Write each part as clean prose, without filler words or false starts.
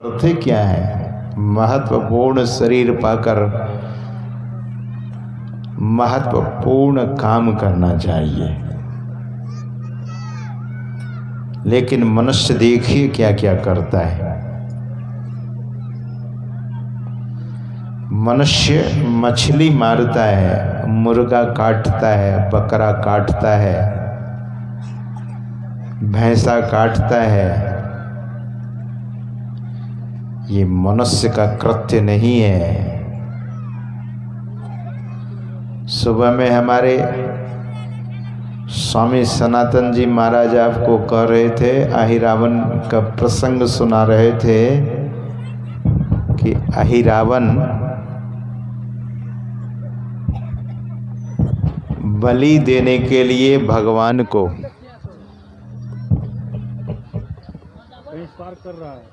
अर्थ क्या है? महत्वपूर्ण शरीर पाकर महत्वपूर्ण काम करना चाहिए। लेकिन मनुष्य देखिए क्या क्या करता है। मनुष्य मछली मारता है, मुर्गा काटता है, बकरा काटता है, भैंसा काटता है। ये मनुष्य का कृत्य नहीं है। सुबह में हमारे स्वामी सनातन जी महाराज आपको कह रहे थे, अहिरावण का प्रसंग सुना रहे थे कि अहिरावण बलि देने के लिए भगवान को पार कर रहा है।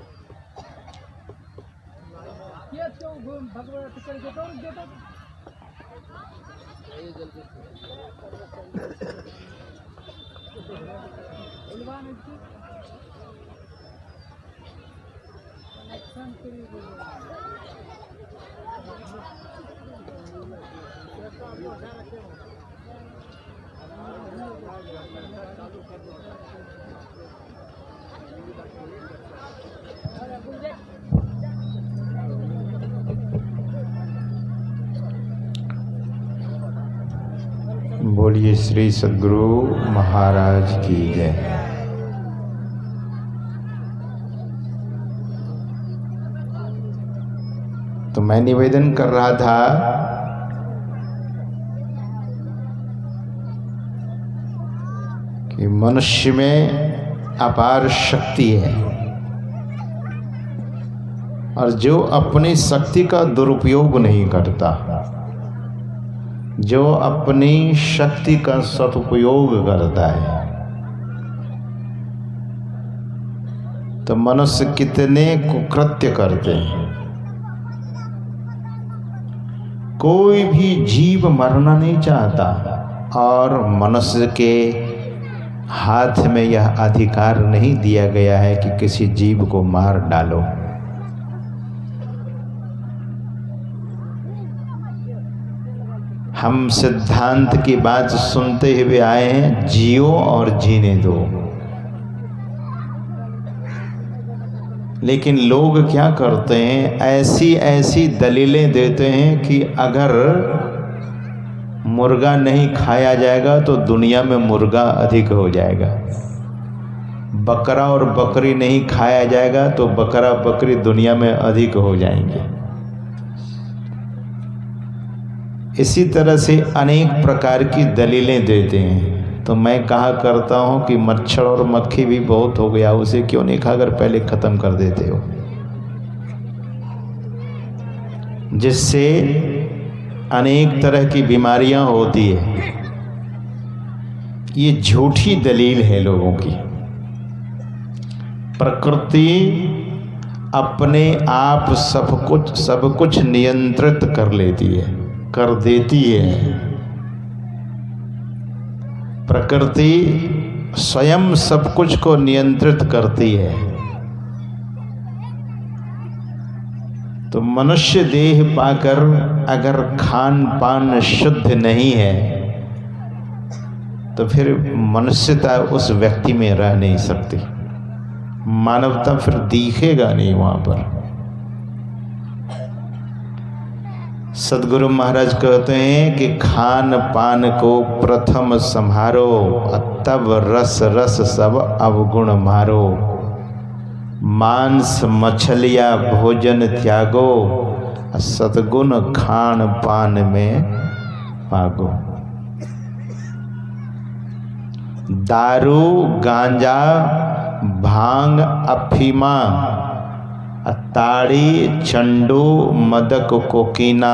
बोलिए श्री सद्गुरु महाराज की जय। तो मैं निवेदन कर रहा था कि मनुष्य में अपार शक्ति है और जो अपनी शक्ति का दुरुपयोग नहीं करता, जो अपनी शक्ति का सदुपयोग करता है, तो मनुष्य कितने कुकृत्य करते हैं। कोई भी जीव मरना नहीं चाहता और मनुष्य के हाथ में यह अधिकार नहीं दिया गया है कि किसी जीव को मार डालो। हम सिद्धांत की बात सुनते हुए आए हैं, जियो और जीने दो। लेकिन लोग क्या करते हैं, ऐसी ऐसी दलीलें देते हैं कि अगर मुर्गा नहीं खाया जाएगा तो दुनिया में मुर्गा अधिक हो जाएगा, बकरा और बकरी नहीं खाया जाएगा तो बकरा बकरी दुनिया में अधिक हो जाएंगे। इसी तरह से अनेक प्रकार की दलीलें देते हैं। तो मैं कहा करता हूं कि मच्छर और मक्खी भी बहुत हो गया, उसे क्यों नहीं खाकर पहले खत्म कर देते हो, जिससे अनेक तरह की बीमारियां होती है। ये झूठी दलील है लोगों की। प्रकृति अपने आप सब कुछ नियंत्रित कर लेती है, कर देती है। प्रकृति स्वयं सब कुछ को नियंत्रित करती है। तो मनुष्य देह पाकर अगर खान पान शुद्ध नहीं है तो फिर मनुष्यता उस व्यक्ति में रह नहीं सकती, मानवता फिर दिखेगा नहीं वहां पर। सद्गुरु महाराज कहते हैं कि खान पान को प्रथम संभारो, तब रस रस सब अवगुण मारो। मांस मछलिया भोजन त्यागो, सद्गुण खान पान में पागो। दारू गांजा भांग अफीमा ताड़ी चंडू मदक कोकीना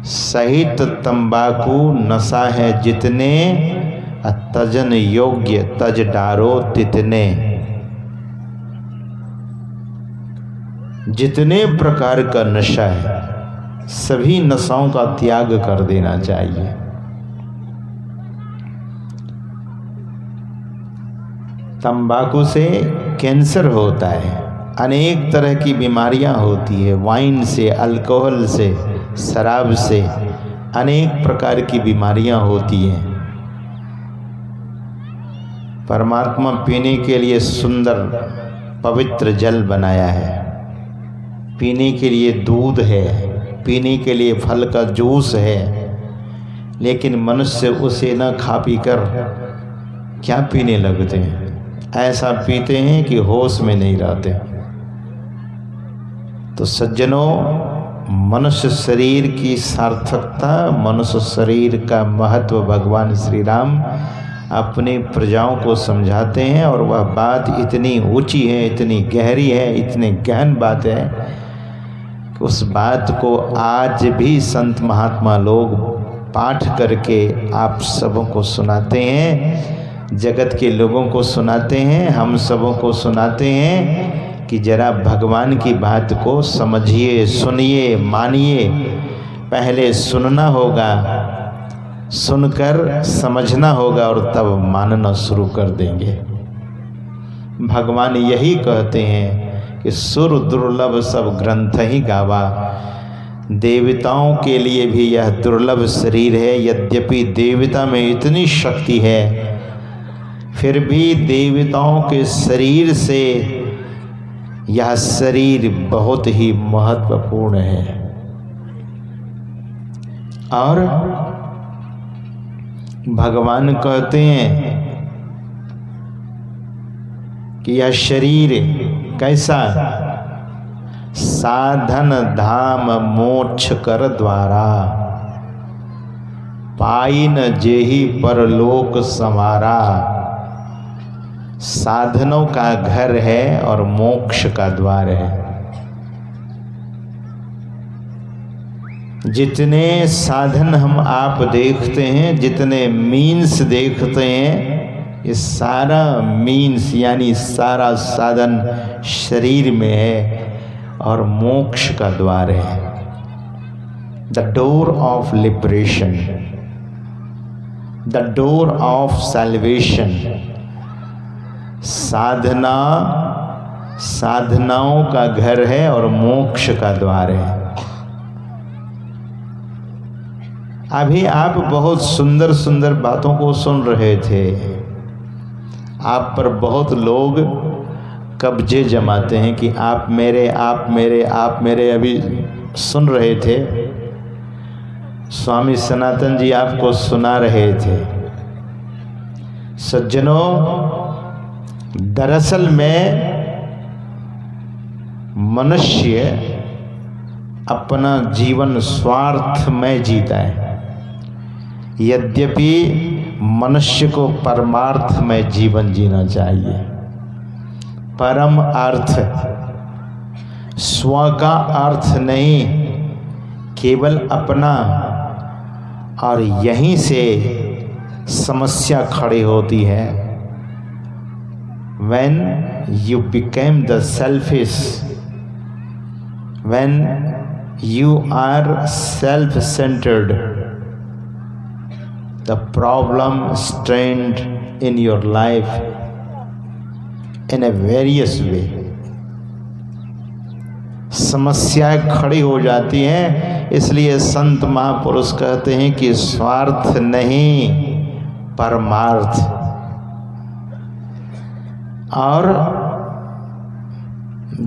सहित तंबाकू नशा है जितने, तजन योग्य तज डारो तितने। जितने प्रकार का नशा है सभी नशाओं का त्याग कर देना चाहिए। तंबाकू से कैंसर होता है, अनेक तरह की बीमारियां होती है, वाइन से, अल्कोहल से, शराब से अनेक प्रकार की बीमारियां होती हैं। परमात्मा पीने के लिए सुंदर पवित्र जल बनाया है, पीने के लिए दूध है, पीने के लिए फल का जूस है, लेकिन मनुष्य उसे न खा पी कर क्या पीने लगते हैं, ऐसा पीते हैं कि होश में नहीं रहते। तो सज्जनों, मनुष्य शरीर की सार्थकता, मनुष्य शरीर का महत्व भगवान श्री राम अपनी प्रजाओं को समझाते हैं, और वह बात इतनी ऊंची है, इतनी गहरी है, इतनी गहन बात है कि उस बात को आज भी संत महात्मा लोग पाठ करके आप सबों को सुनाते हैं, जगत के लोगों को सुनाते हैं, हम सबों को सुनाते हैं कि जरा भगवान की बात को समझिए, सुनिए, मानिए। पहले सुनना होगा, सुनकर समझना होगा और तब मानना शुरू कर देंगे। भगवान यही कहते हैं कि सुर दुर्लभ सब ग्रंथ ही गावा। देवताओं के लिए भी यह दुर्लभ शरीर है, यद्यपि देवता में इतनी शक्ति है, फिर भी देवताओं के शरीर से यह शरीर बहुत ही महत्वपूर्ण है। और भगवान कहते हैं कि यह शरीर कैसा, साधन धाम मोक्ष कर द्वारा, पाइन जेहि परलोक समारा। साधनों का घर है और मोक्ष का द्वार है। जितने साधन हम आप देखते हैं, जितने मीन्स देखते हैं, ये सारा मीन्स यानी सारा साधन शरीर में है और मोक्ष का द्वार है। The door of liberation, the door of salvation. साधना साधनाओं का घर है और मोक्ष का द्वार है। अभी आप बहुत सुंदर सुंदर बातों को सुन रहे थे, आप पर बहुत लोग कब्जे जमाते हैं कि आप मेरे, आप मेरे, आप मेरे। अभी सुन रहे थे, स्वामी सनातन जी आपको सुना रहे थे। सज्जनों, दरअसल में मनुष्य अपना जीवन स्वार्थ में जीता है, यद्यपि मनुष्य को परमार्थ में जीवन जीना चाहिए। परम अर्थ, स्व का अर्थ नहीं, केवल अपना। और यहीं से समस्या खड़ी होती है। When you became the selfish, when you are self-centered, the problem strained in your life in a various way. समस्याएं खड़ी हो जाती हैं। इसलिए संत महापुरुष कहते हैं कि स्वार्थ नहीं, परमार्थ। और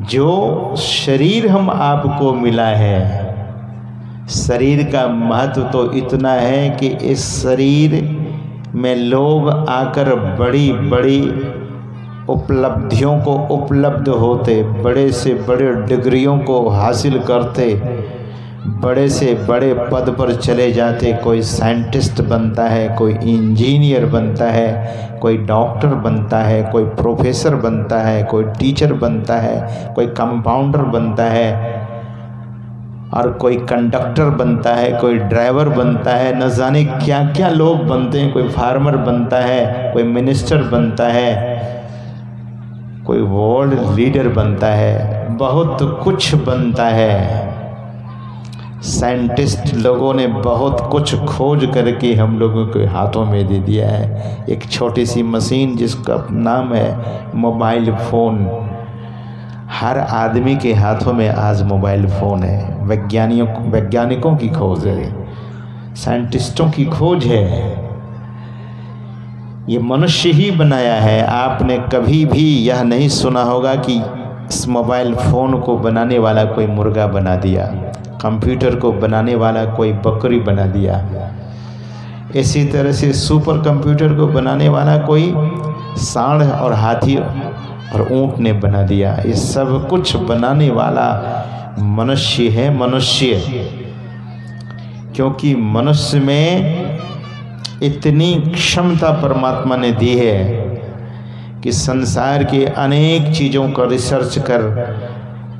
जो शरीर हम आपको मिला है, शरीर का महत्व तो इतना है कि इस शरीर में लोग आकर बड़ी बड़ी उपलब्धियों को उपलब्ध होते, बड़े से बड़े डिग्रियों को हासिल करते, बड़े से बड़े पद पर चले जाते। कोई साइंटिस्ट बनता है, कोई इंजीनियर बनता है, कोई डॉक्टर बनता है, कोई प्रोफेसर बनता है, कोई टीचर बनता है, कोई कंपाउंडर बनता है, और कोई कंडक्टर बनता है, कोई ड्राइवर बनता है, न जाने क्या क्या लोग बनते हैं। कोई फार्मर बनता है, कोई मिनिस्टर बनता है, कोई वर्ल्ड लीडर बनता है, बहुत कुछ बनता है। साइंटिस्ट लोगों ने बहुत कुछ खोज करके हम लोगों के हाथों में दे दिया है। एक छोटी सी मशीन जिसका नाम है मोबाइल फ़ोन। हर आदमी के हाथों में आज मोबाइल फ़ोन है। वैज्ञानिकों की खोज है, साइंटिस्टों की खोज है, ये मनुष्य ही बनाया है। आपने कभी भी यह नहीं सुना होगा कि इस मोबाइल फ़ोन को बनाने वाला कोई मुर्गा बना दिया, कंप्यूटर को बनाने वाला कोई बकरी बना दिया, इसी तरह से सुपर कंप्यूटर को बनाने वाला कोई सांड और हाथी और ऊंट ने बना दिया। ये सब कुछ बनाने वाला मनुष्य है, मनुष्य। क्योंकि मनुष्य में इतनी क्षमता परमात्मा ने दी है कि संसार के अनेक चीज़ों का रिसर्च कर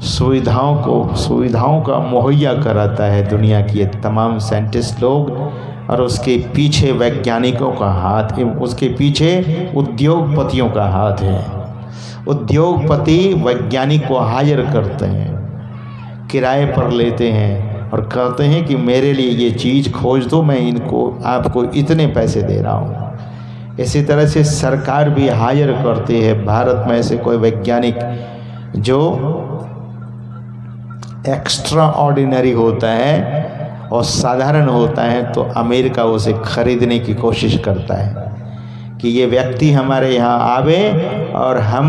सुविधाओं का मुहैया कराता है दुनिया की तमाम साइंटिस्ट लोग। और उसके पीछे वैज्ञानिकों का हाथ, उसके पीछे उद्योगपतियों का हाथ है। उद्योगपति वैज्ञानिक को हायर करते हैं, किराए पर लेते हैं और कहते हैं कि मेरे लिए ये चीज़ खोज दो, मैं आपको इतने पैसे दे रहा हूँ। इसी तरह से सरकार भी हायर करती है। भारत में ऐसे कोई वैज्ञानिक जो एक्स्ट्रा ऑर्डिनरी होता है और साधारण होता है तो अमेरिका उसे खरीदने की कोशिश करता है कि ये व्यक्ति हमारे यहाँ आवे और हम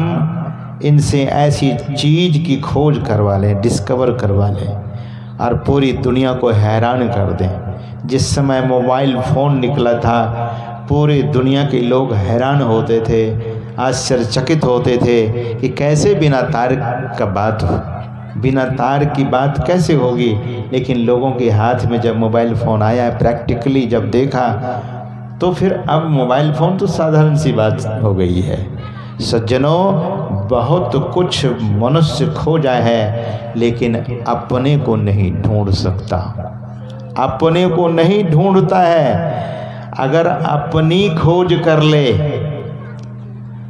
इनसे ऐसी चीज़ की खोज करवा लें, डिस्कवर करवा लें और पूरी दुनिया को हैरान कर दें। जिस समय मोबाइल फ़ोन निकला था पूरी दुनिया के लोग हैरान होते थे, आश्चर्यचकित होते थे कि कैसे बिना तार की बात कैसे होगी। लेकिन लोगों के हाथ में जब मोबाइल फ़ोन आया, प्रैक्टिकली जब देखा, तो फिर अब मोबाइल फ़ोन तो साधारण सी बात हो गई है। सज्जनों, बहुत कुछ मनुष्य खोजा है लेकिन अपने को नहीं ढूंढ सकता, अपने को नहीं ढूंढता है। अगर अपनी खोज कर ले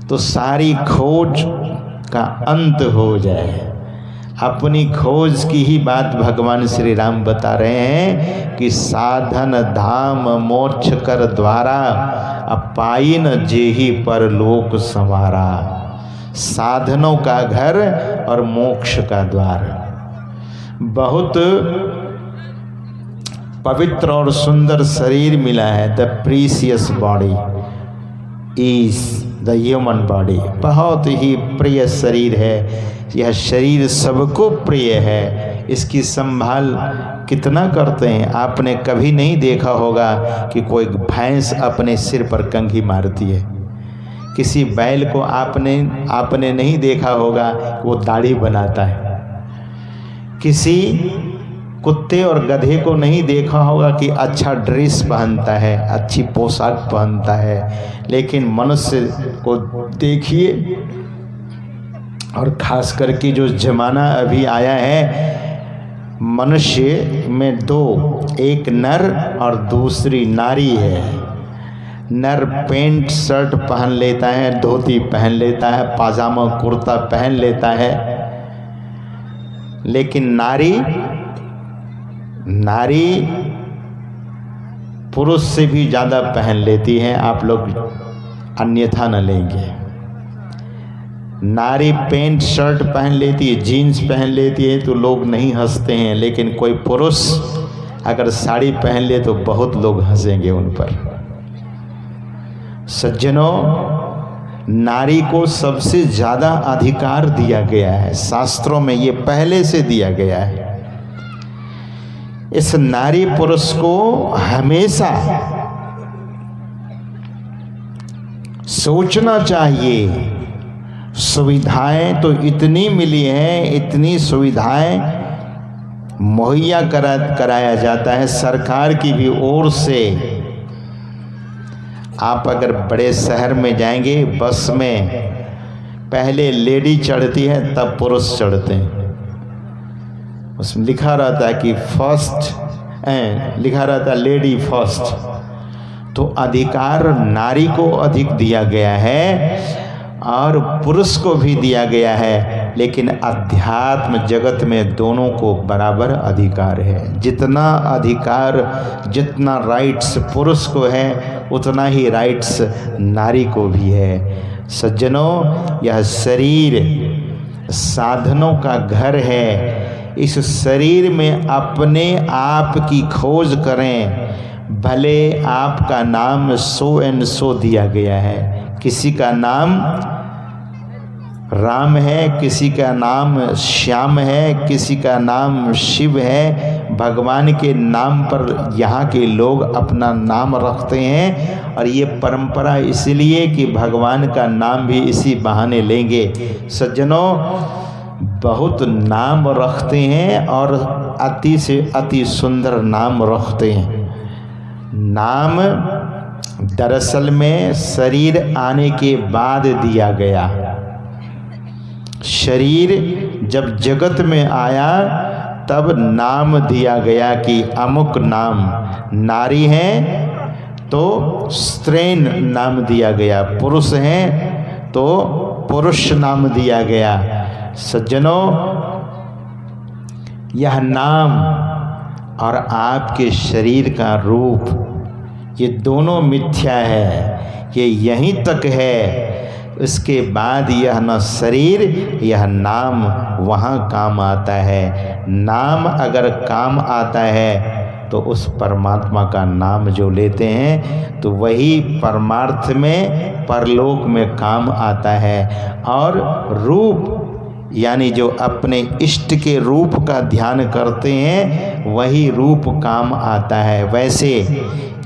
तो सारी खोज का अंत हो जाए। अपनी खोज की ही बात भगवान श्री राम बता रहे हैं कि साधन धाम मोक्ष कर द्वारा अपाइन जेहि पर लोक संवारा। साधनों का घर और मोक्ष का द्वार। बहुत पवित्र और सुंदर शरीर मिला है। The precious body is the human body. बहुत ही प्रिय शरीर है यह शरीर, सबको प्रिय है। इसकी संभाल कितना करते हैं। आपने कभी नहीं देखा होगा कि कोई भैंस अपने सिर पर कंघी मारती है। किसी बैल को आपने नहीं देखा होगा कि वो दाढ़ी बनाता है। किसी कुत्ते और गधे को नहीं देखा होगा कि अच्छा ड्रेस पहनता है, अच्छी पोशाक पहनता है। लेकिन मनुष्य को देखिए, और खास करके जो जमाना अभी आया है, मनुष्य में दो, एक नर और दूसरी नारी है। नर पैंट शर्ट पहन लेता है, धोती पहन लेता है, पाजामा कुर्ता पहन लेता है। लेकिन नारी पुरुष से भी ज़्यादा पहन लेती है। आप लोग अन्यथा न लेंगे। नारी पैंट शर्ट पहन लेती है, जीन्स पहन लेती है तो लोग नहीं हंसते हैं। लेकिन कोई पुरुष अगर साड़ी पहन ले तो बहुत लोग हंसेंगे उन पर। सज्जनों, नारी को सबसे ज़्यादा अधिकार दिया गया है। शास्त्रों में ये पहले से दिया गया है। इस नारी पुरुष को हमेशा सोचना चाहिए। सुविधाएं तो इतनी मिली हैं, इतनी सुविधाएं मुहैया कराया जाता है सरकार की भी ओर से। आप अगर बड़े शहर में जाएंगे, बस में पहले लेडी चढ़ती है तब पुरुष चढ़ते हैं। उसमें लिखा रहता है कि लिखा रहता है लेडी फर्स्ट। तो अधिकार नारी को अधिक दिया गया है और पुरुष को भी दिया गया है। लेकिन अध्यात्म जगत में दोनों को बराबर अधिकार है। जितना अधिकार, जितना राइट्स पुरुष को है उतना ही राइट्स नारी को भी है। सज्जनों, यह शरीर साधनों का घर है। इस शरीर में अपने आप की खोज करें। भले आपका नाम सो एंड सो दिया गया है, किसी का नाम राम है, किसी का नाम श्याम है, किसी का नाम शिव है। भगवान के नाम पर यहाँ के लोग अपना नाम रखते हैं, और ये परंपरा इसलिए कि भगवान का नाम भी इसी बहाने लेंगे। सज्जनों, बहुत नाम रखते हैं और अति से अति सुंदर नाम रखते हैं। नाम दरअसल में शरीर आने के बाद दिया गया। शरीर जब जगत में आया तब नाम दिया गया कि अमुक नाम। नारी है तो स्त्रीन नाम दिया गया, पुरुष हैं तो पुरुष नाम दिया गया। सज्जनों, यह नाम और आपके शरीर का रूप, ये दोनों मिथ्या है। ये यहीं तक है, इसके बाद यह न शरीर यह नाम वहाँ काम आता है। नाम अगर काम आता है तो उस परमात्मा का नाम जो लेते हैं तो वही परमार्थ में परलोक में काम आता है। और रूप यानी जो अपने इष्ट के रूप का ध्यान करते हैं वही रूप काम आता है। वैसे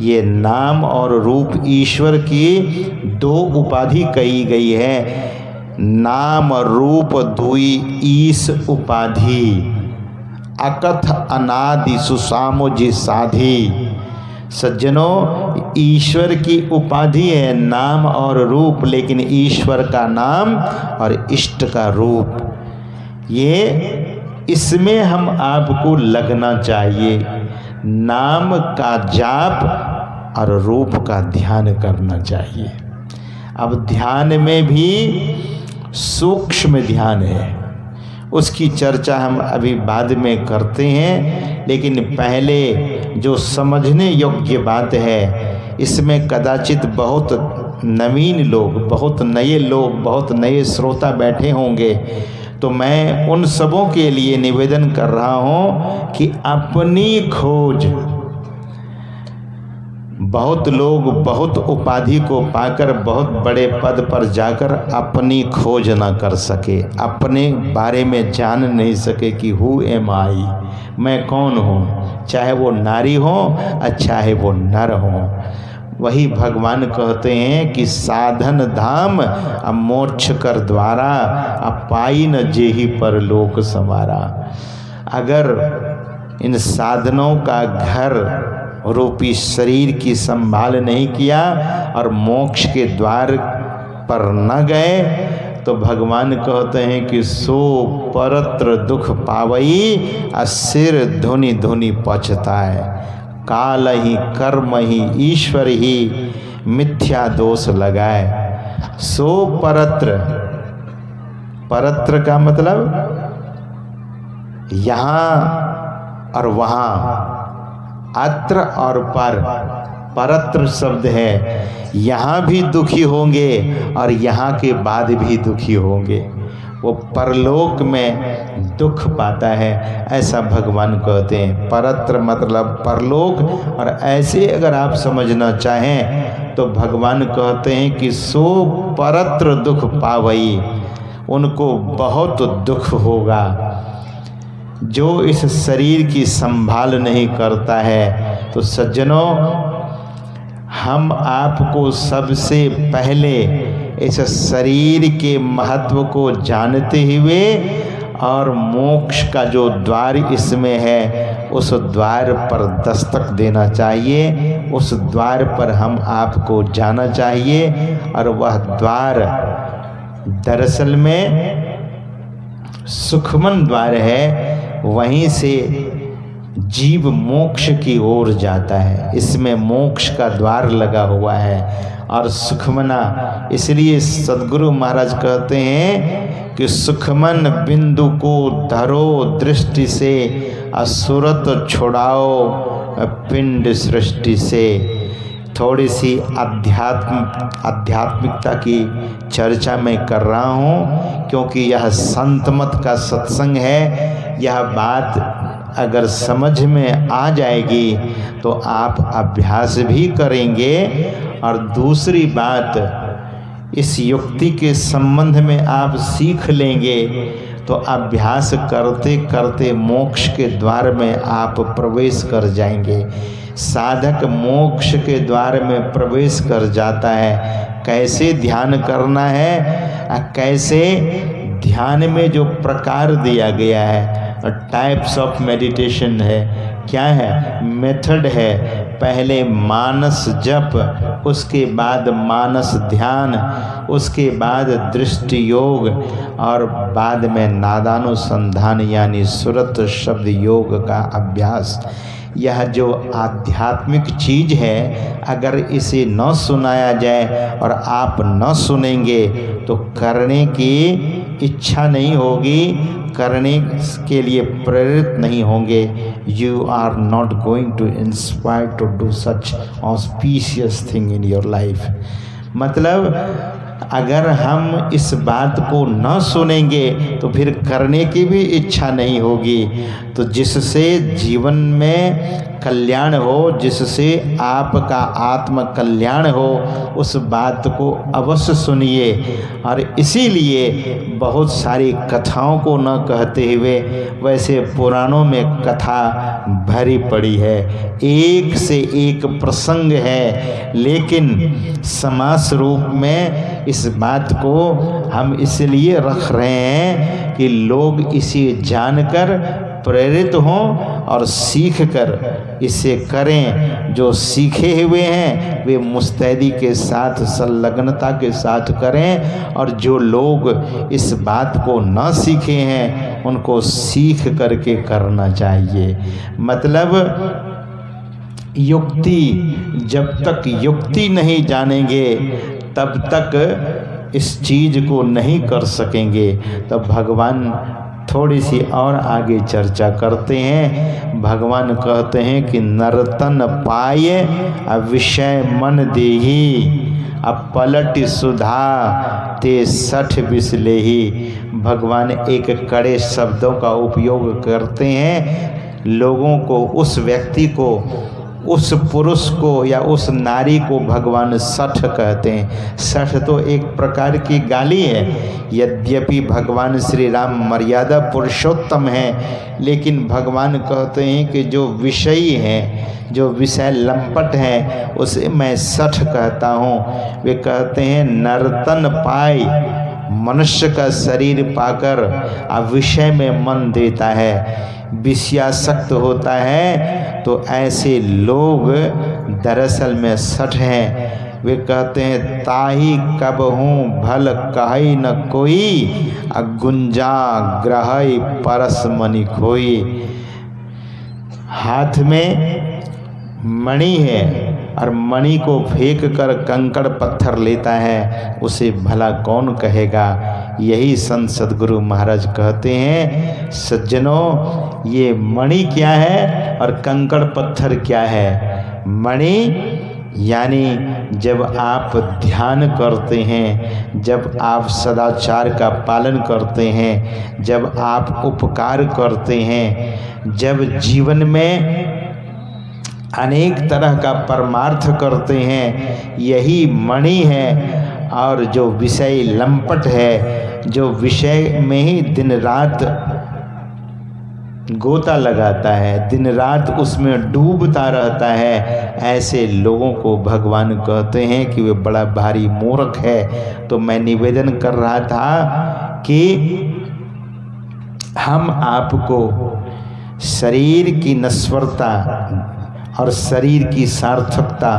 ये नाम और रूप ईश्वर की दो उपाधि कही गई है। नाम रूप दुई ईश उपाधि, अकथ अनादि सुसामुझि साधी। सज्जनों, ईश्वर की उपाधि है नाम और रूप, लेकिन ईश्वर का नाम और इष्ट का रूप, ये इसमें हम आपको लगना चाहिए। नाम का जाप और रूप का ध्यान करना चाहिए। अब ध्यान में भी सूक्ष्म ध्यान है, उसकी चर्चा हम अभी बाद में करते हैं। लेकिन पहले जो समझने योग्य बात है, इसमें कदाचित बहुत नवीन लोग, बहुत नए लोग, बहुत नए श्रोता बैठे होंगे, तो मैं उन सबों के लिए निवेदन कर रहा हूँ कि अपनी खोज, बहुत लोग बहुत उपाधि को पाकर बहुत बड़े पद पर जाकर अपनी खोज ना कर सके, अपने बारे में जान नहीं सके कि हु एम आई, मैं कौन हूँ, चाहे वो नारी हो चाहे वो नर हो। वही भगवान कहते हैं कि साधन धाम अब मोक्ष कर द्वारा, अब पाई न जेहि परलोक संवारा। अगर इन साधनों का घर रूपी शरीर की संभाल नहीं किया और मोक्ष के द्वार पर न गए, तो भगवान कहते हैं कि सो परत्र दुख पावई, सिर धुनि धुनि पछताए। काल ही कर्म ही ईश्वर ही मिथ्या दोष लगाए। सो परत्र, परत्र का मतलब यहाँ और वहाँ, अत्र और पर, परत्र शब्द है। यहाँ भी दुखी होंगे और यहाँ के बाद भी दुखी होंगे, वो परलोक में दुख पाता है, ऐसा भगवान कहते हैं। परत्र मतलब परलोक, और ऐसे अगर आप समझना चाहें तो भगवान कहते हैं कि सो परत्र दुख पावई, उनको बहुत दुख होगा जो इस शरीर की संभाल नहीं करता है। तो सज्जनों, हम आपको सबसे पहले इस शरीर के महत्व को जानते हुए और मोक्ष का जो द्वार इसमें है उस द्वार पर दस्तक देना चाहिए, उस द्वार पर हम आपको जाना चाहिए। और वह द्वार दरअसल में सुखमन द्वार है, वहीं से जीव मोक्ष की ओर जाता है। इसमें मोक्ष का द्वार लगा हुआ है। और सुखमना, इसलिए सद्गुरु महाराज कहते हैं कि सुखमन बिंदु को धरो दृष्टि से, असुरत छुड़ाओ पिंड सृष्टि से। थोड़ी सी आध्यात्मिकता की चर्चा मैं कर रहा हूँ, क्योंकि यह संत मत का सत्संग है। यह बात अगर समझ में आ जाएगी तो आप अभ्यास भी करेंगे। और दूसरी बात, इस युक्ति के संबंध में आप सीख लेंगे तो अभ्यास करते करते मोक्ष के द्वार में आप प्रवेश कर जाएंगे। साधक मोक्ष के द्वार में प्रवेश कर जाता है। कैसे ध्यान करना है, कैसे ध्यान में जो प्रकार दिया गया है, टाइप्स ऑफ मेडिटेशन है, क्या है, मेथड है। पहले मानस जप, उसके बाद मानस ध्यान, उसके बाद दृष्टि योग, और बाद में नादानुसंधान यानी सुरत शब्द योग का अभ्यास। यह जो आध्यात्मिक चीज है, अगर इसे न सुनाया जाए और आप न सुनेंगे तो करने की इच्छा नहीं होगी, करने के लिए प्रेरित नहीं होंगे। You are not going to inspire to do such auspicious thing in your life. मतलब अगर हम इस बात को न सुनेंगे तो फिर करने की भी इच्छा नहीं होगी। तो जिससे जीवन में कल्याण हो, जिससे आपका आत्म कल्याण हो, उस बात को अवश्य सुनिए। और इसीलिए बहुत सारी कथाओं को न कहते हुए वैसे पुराणों में कथा भरी पड़ी है, एक से एक प्रसंग है, लेकिन समास रूप में इस बात को हम इसलिए रख रहे हैं कि लोग इसे जानकर प्रेरित हों और सीख कर इसे करें। जो सीखे हुए हैं वे मुस्तैदी के साथ, संलग्नता के साथ करें, और जो लोग इस बात को न सीखे हैं उनको सीख करके करना चाहिए। मतलब युक्ति, जब तक युक्ति नहीं जानेंगे तब तक इस चीज को नहीं कर सकेंगे। तो भगवान थोड़ी सी और आगे चर्चा करते हैं। भगवान कहते हैं कि नर्तन पाए विषय मन देही, अब पलट सुधा ते 60 बिसलेही। भगवान एक कड़े शब्दों का उपयोग करते हैं। लोगों को, उस व्यक्ति को, उस पुरुष को या उस नारी को भगवान सठ कहते हैं। सठ तो एक प्रकार की गाली है। यद्यपि भगवान श्री राम मर्यादा पुरुषोत्तम हैं, लेकिन भगवान कहते हैं कि जो विषयी हैं, जो विषय लंपट हैं, उसे मैं सठ कहता हूँ। वे कहते हैं नर्तन पाई, मनुष्य का शरीर पाकर विषय में मन देता है, विषयासक्त होता है, तो ऐसे लोग दरअसल में सठ हैं। वे कहते हैं ताही कब हूँ भल कही न कोई, गुंजा ग्रहई परस मणि खोई। हाथ में मणि है और मणि को फेंक कर कंकड़ पत्थर लेता है, उसे भला कौन कहेगा। यही संत सद्गुरु महाराज कहते हैं, सज्जनों ये मणि क्या है और कंकड़ पत्थर क्या है। मणि यानी जब आप ध्यान करते हैं, जब आप सदाचार का पालन करते हैं, जब आप उपकार करते हैं, जब जीवन में अनेक तरह का परमार्थ करते हैं, यही मणि है। और जो विषय लंपट है, जो विषय में ही दिन रात गोता लगाता है, दिन रात उसमें डूबता रहता है, ऐसे लोगों को भगवान कहते हैं कि वे बड़ा भारी मूर्ख है। तो मैं निवेदन कर रहा था कि हम आपको शरीर की नश्वरता और शरीर की सार्थकता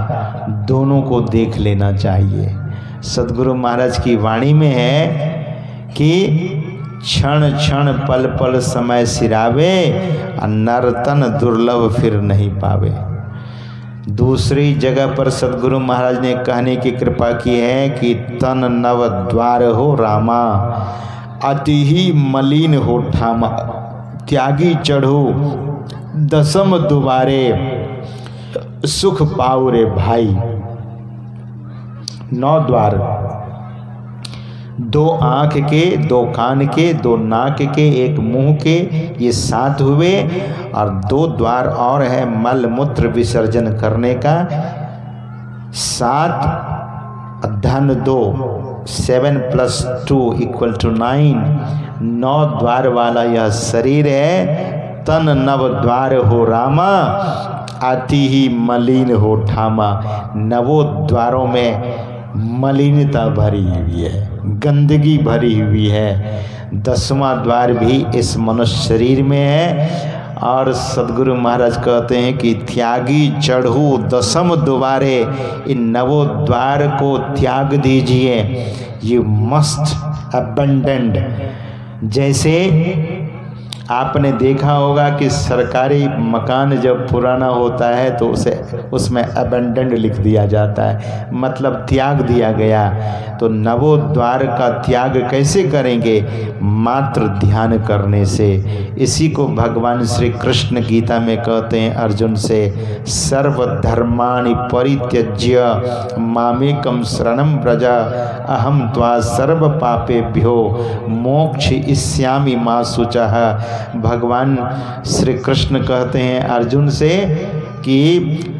दोनों को देख लेना चाहिए। सद्गुरु महाराज की वाणी में है कि क्षण क्षण पल पल समय सिरावे, नर्तन दुर्लभ फिर नहीं पावे। दूसरी जगह पर सद्गुरु महाराज ने कहने की कृपा की है कि तन नव द्वार हो रामा, अति ही मलिन हो ठामा, त्यागी चढ़ो दसम दुबारे, सुख पाओ रे भाई। 9 द्वार, 2 आँख के, 2 कान के, 2 नाक के, 1 मुंह के, ये 7 हुए। और 2 द्वार और है मल मूत्र विसर्जन करने का। 7 धन 2, 7 + 2 = 9। 9 द्वार वाला यह शरीर है। तन 9 द्वार हो रामा, आती ही मलिन हो ठामा। 9 द्वारों में मलिनता भरी हुई है, गंदगी भरी हुई है। 10वां द्वार भी इस मनुष्य शरीर में है। और सदगुरु महाराज कहते हैं कि त्यागी चढ़ू 10म द्वारे, इन 9 द्वार को त्याग दीजिए। ये मस्ट अबंडेंट, जैसे आपने देखा होगा कि सरकारी मकान जब पुराना होता है तो उसे उसमें अबंडेंट लिख दिया जाता है, मतलब त्याग दिया गया। तो 9 द्वार का त्याग कैसे करेंगे? मात्र ध्यान करने से। इसी को भगवान श्री कृष्ण गीता में कहते हैं अर्जुन से, सर्वधर्माणि परित्यज्य मामेकं शरणं व्रज, अहम त्वा सर्व पापेभ्यो मोक्षयिष्यामि मा शुचः। भगवान श्री कृष्ण कहते हैं अर्जुन से कि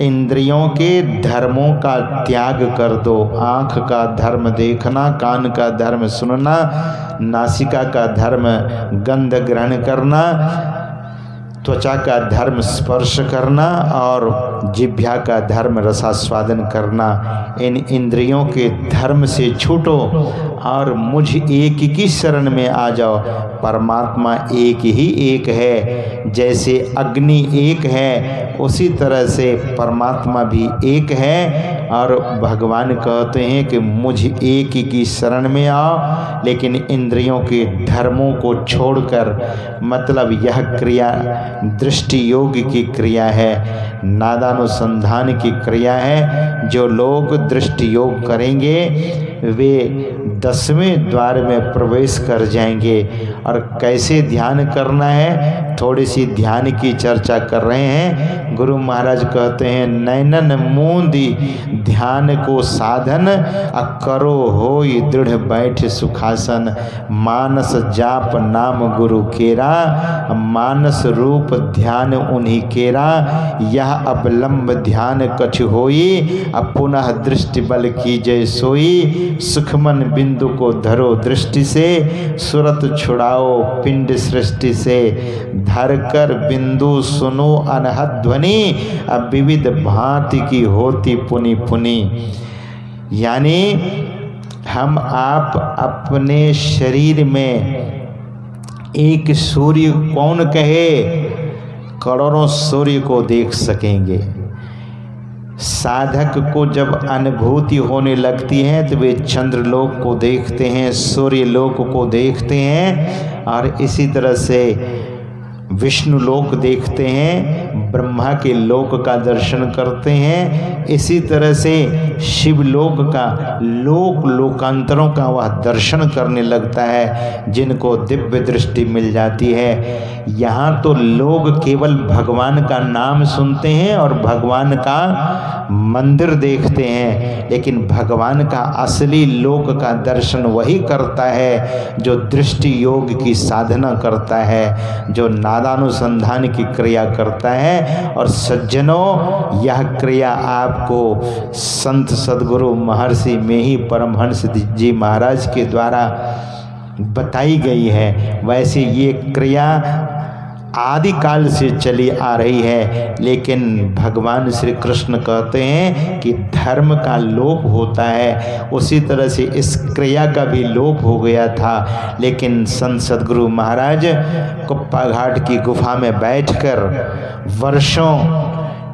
इंद्रियों के धर्मों का त्याग कर दो। आँख का धर्म देखना, कान का धर्म सुनना, नासिका का धर्म गंध ग्रहण करना, त्वचा का धर्म स्पर्श करना और जिह्वा का धर्म रसास्वादन करना। इन इंद्रियों के धर्म से छूटो और मुझ एक की शरण में आ जाओ। परमात्मा एक ही एक है। जैसे अग्नि एक है उसी तरह से परमात्मा भी एक है। और भगवान कहते हैं कि मुझ एक की शरण में आओ, लेकिन इंद्रियों के धर्मों को छोड़कर। मतलब यह क्रिया दृष्टि योग की क्रिया है, नादानुसंधान की क्रिया है। जो लोग दृष्टि योग करेंगे वे 10वें द्वार में प्रवेश कर जाएंगे। और कैसे ध्यान करना है, थोड़ी सी ध्यान की चर्चा कर रहे हैं। गुरु महाराज कहते हैं, नैनन मूंदी ध्यान को साधन, करो होई दृढ़ बैठ सुखासन। मानस जाप नाम गुरु केरा, मानस रूप ध्यान उन्हीं केरा। यह अवलंब ध्यान कछ होई, पुनः दृष्टि बल कीजय सोई। सुखमन बिंदु को धरो दृष्टि से, सुरत छुड़ाओ पिंड सृष्टि से। धर कर बिंदु सुनो अनहद ध्वनि, अब विविध भांति की होती पुनि पुनि। यानी हम आप अपने शरीर में एक सूर्य कौन कहे, करोड़ों सूर्य को देख सकेंगे। साधक को जब अनुभूति होने लगती है तो वे चंद्रलोक को देखते हैं, सूर्यलोक को देखते हैं, और इसी तरह से विष्णु लोक देखते हैं, ब्रह्मा के लोक का दर्शन करते हैं। इसी तरह से शिवलोक का, लोकांतरों का वह दर्शन करने लगता है, जिनको दिव्य दृष्टि मिल जाती है। यहाँ तो लोग केवल भगवान का नाम सुनते हैं और भगवान का मंदिर देखते हैं, लेकिन भगवान का असली लोक का दर्शन वही करता है जो दृष्टि योग की साधना करता है, जो नादानुसंधान की क्रिया करता है। और सज्जनों, यह क्रिया आपको संत सद्गुरु महर्षि में ही परमहंस जी महाराज के द्वारा बताई गई है। वैसे ये क्रिया आदि काल से चली आ रही है, लेकिन भगवान श्री कृष्ण कहते हैं कि धर्म का लोप होता है, उसी तरह से इस क्रिया का भी लोप हो गया था। लेकिन संत सद्गुरु महाराज कुप्पा घाट की गुफा में बैठकर वर्षों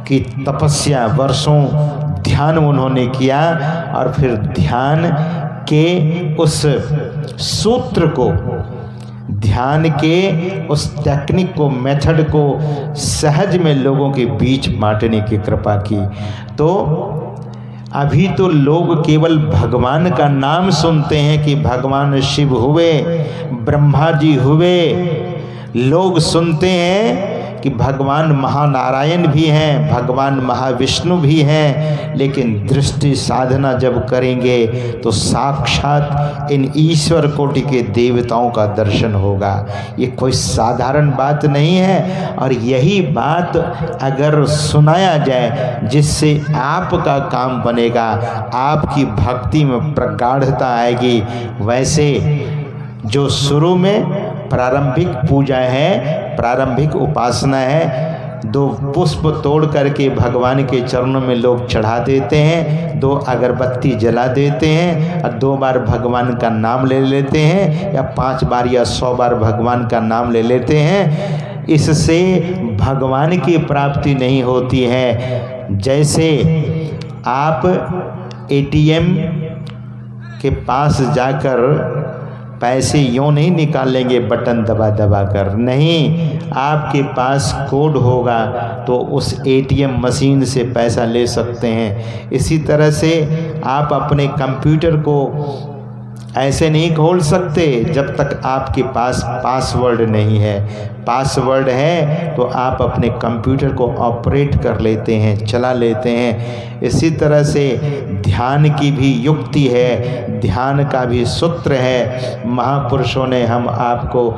की तपस्या, वर्षों ध्यान उन्होंने किया, और फिर ध्यान के उस सूत्र को, ध्यान के उस टेक्निक को, मेथड को सहज में लोगों के बीच बांटने की कृपा की। तो अभी तो लोग केवल भगवान का नाम सुनते हैं कि भगवान शिव हुए, ब्रह्मा जी हुए। लोग सुनते हैं कि भगवान महानारायण भी हैं, भगवान महाविष्णु भी हैं, लेकिन दृष्टि साधना जब करेंगे तो साक्षात इन ईश्वर कोटि के देवताओं का दर्शन होगा। ये कोई साधारण बात नहीं है। और यही बात अगर सुनाया जाए जिससे आपका काम बनेगा, आपकी भक्ति में प्रगाढ़ता आएगी। वैसे जो शुरू में प्रारंभिक पूजा है, प्रारंभिक उपासना है, 2 पुष्प तोड़ करके भगवान के चरणों में लोग चढ़ा देते हैं, 2 अगरबत्ती जला देते हैं और 2 बार भगवान का नाम ले लेते हैं, या 5 बार या 100 बार भगवान का नाम ले लेते हैं। इससे भगवान की प्राप्ति नहीं होती है। जैसे आप एटीएम के पास जाकर पैसे यूँ नहीं निकालेंगे बटन दबा दबा कर, नहीं, आपके पास कोड होगा तो उस एटीएम मशीन से पैसा ले सकते हैं। इसी तरह से आप अपने कंप्यूटर को ऐसे नहीं खोल सकते जब तक आपके पास पासवर्ड नहीं है। पासवर्ड है तो आप अपने कंप्यूटर को ऑपरेट कर लेते हैं, चला लेते हैं। इसी तरह से ध्यान की भी युक्ति है, ध्यान का भी सूत्र है। महापुरुषों ने हम आपको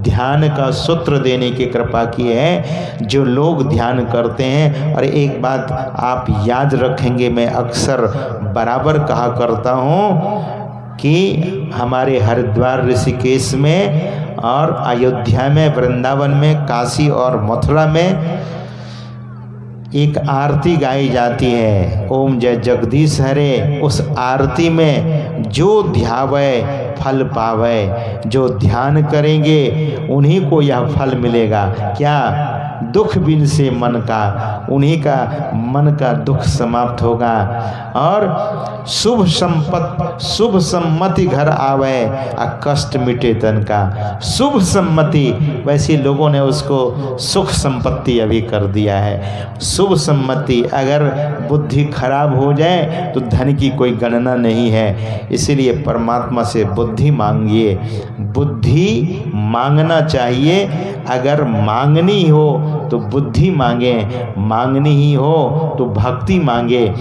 ध्यान का सूत्र देने की कृपा की है। जो लोग ध्यान करते हैं, और एक बात आप याद रखेंगे, मैं अक्सर बराबर कहा करता हूँ कि हमारे हरिद्वार ऋषिकेश में और अयोध्या में, वृंदावन में, काशी और मथुरा में एक आरती गाई जाती है, ओम जय जगदीश हरे। उस आरती में जो ध्यावे फल पावे, जो ध्यान करेंगे उन्हीं को यह फल मिलेगा। क्या? दुख बिन से मन का, उन्हीं का मन का दुख समाप्त होगा। और शुभ शुभ सम्मति घर आवे, कष्ट मिटे तन का। शुभ सम्मति, वैसे लोगों ने उसको सुख संपत्ति अभी कर दिया है। शुभ सम्मति, अगर बुद्धि खराब हो जाए तो धन की कोई गणना नहीं है। इसीलिए परमात्मा से बुद्धि मांगिए, बुद्धि मांगना चाहिए। अगर मांगनी हो तो बुद्धि मांगे, मांगनी ही हो तो भक्ति मांगे।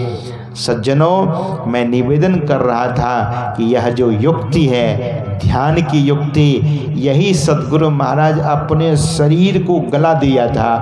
सज्जनों, मैं निवेदन कर रहा था कि यह जो युक्ति है, ध्यान की युक्ति, यही सद्गुरु महाराज अपने शरीर को गला दिया था।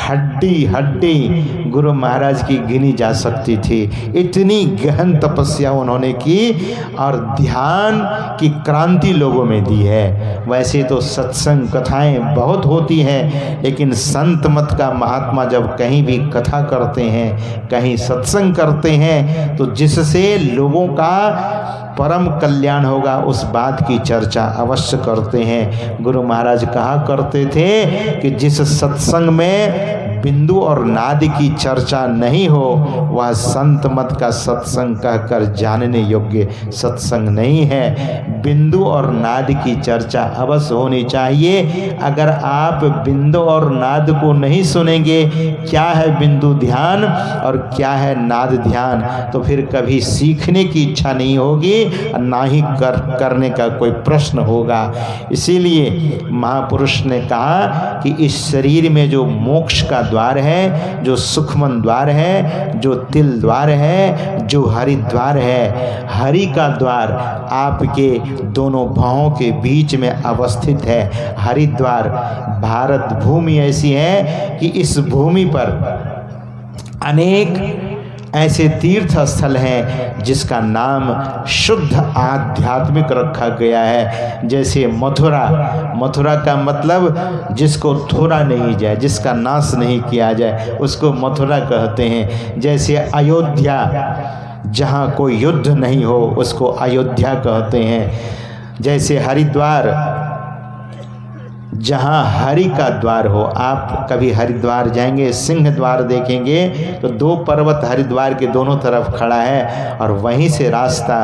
हड्डी हड्डी गुरु महाराज की गिनी जा सकती थी, इतनी गहन तपस्या उन्होंने की और ध्यान की क्रांति लोगों में दी है। वैसे तो सत्संग कथाएं बहुत होती हैं, लेकिन संत मत का महात्मा जब कहीं भी कथा करते हैं, कहीं सत्संग करते हैं, तो जिससे लोगों का परम कल्याण होगा उस बात की चर्चा अवश्य करते हैं। गुरु महाराज कहा करते थे कि जिस सत्संग में बिंदु और नाद की चर्चा नहीं हो वह संत मत का सत्संग कहकर जानने योग्य सत्संग नहीं है। बिंदु और नाद की चर्चा अवश्य होनी चाहिए। अगर आप बिंदु और नाद को नहीं सुनेंगे, क्या है बिंदु ध्यान और क्या है नाद ध्यान, तो फिर कभी सीखने की इच्छा नहीं होगी, ना ही करने का कोई प्रश्न होगा। इसीलिए महापुरुष ने कहा कि इस शरीर में जो मोक्ष का द्वार है, जो सुखमन द्वार है, जो तिल द्वार है, जो हरिद्वार है, हरि का द्वार आपके दोनों भावों के बीच में अवस्थित है। हरिद्वार, भारत भूमि ऐसी है कि इस भूमि पर अनेक ऐसे तीर्थ स्थल हैं जिसका नाम शुद्ध आध्यात्मिक रखा गया है। जैसे मथुरा, मथुरा का मतलब जिसको थोड़ा नहीं जाए, जिसका नाश नहीं किया जाए, उसको मथुरा कहते हैं। जैसे अयोध्या, जहाँ कोई युद्ध नहीं हो उसको अयोध्या कहते हैं। जैसे हरिद्वार, जहाँ हरि का द्वार हो। आप कभी हरिद्वार जाएंगे, सिंह द्वार देखेंगे तो 2 पर्वत हरिद्वार के दोनों तरफ खड़ा है और वहीं से रास्ता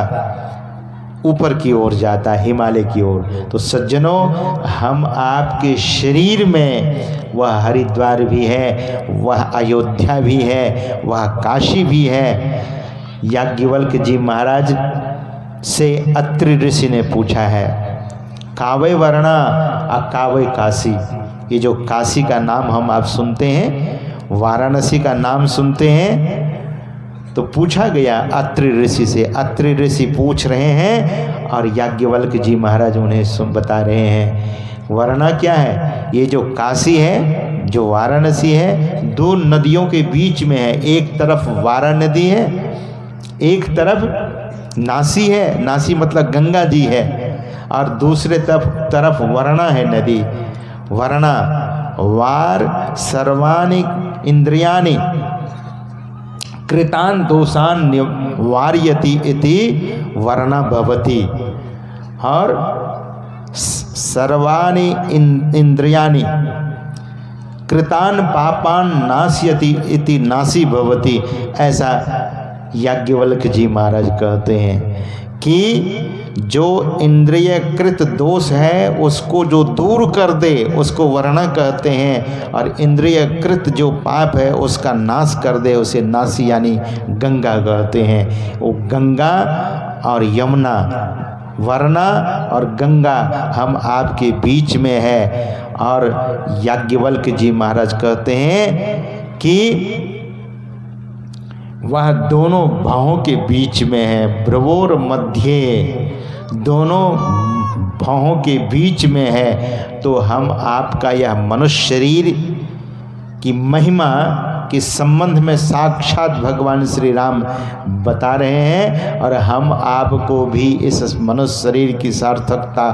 ऊपर की ओर जाता है, हिमालय की ओर। तो सज्जनों, हम आपके शरीर में वह हरिद्वार भी है, वह अयोध्या भी है, वह काशी भी है। याज्ञवल्क्य जी महाराज से अत्रि ऋषि ने पूछा है, कावे वर्णा अकावे काशी, ये जो काशी का नाम हम आप सुनते हैं, वाराणसी का नाम सुनते हैं, तो पूछा गया अत्रि ऋषि से। अत्रि ऋषि पूछ रहे हैं और याज्ञवल्क जी महाराज उन्हें बता रहे हैं वरना क्या है। ये जो काशी है, जो वाराणसी है, दो नदियों के बीच में है। एक तरफ वारा नदी है, एक तरफ नासी है, नासी मतलब गंगा जी है, और दूसरे तरफ वरना है नदी। वरना वार सर्वाणि इंद्रियाणि कृतान दोषान वार्यति इति वर्णा भवति, और सर्वाणि इंद्रियाणि कृतान पापान नाश्यति इति नासी भवति। ऐसा याज्ञवल्क जी महाराज कहते हैं कि जो इंद्रियकृत दोष है उसको जो दूर कर दे उसको वर्ण कहते हैं, और इंद्रियकृत जो पाप है उसका नाश कर दे उसे नासी यानी गंगा कहते हैं। वो गंगा और यमुना, वरना और गंगा हम आपके बीच में है। और याज्ञवल्क जी महाराज कहते हैं कि वह दोनों भावों के बीच में है, भ्रुवोर मध्य, दोनों भावों के बीच में है। तो हम आपका यह मनुष्य शरीर की महिमा के संबंध में साक्षात भगवान श्री राम बता रहे हैं, और हम आपको भी इस मनुष्य शरीर की सार्थकता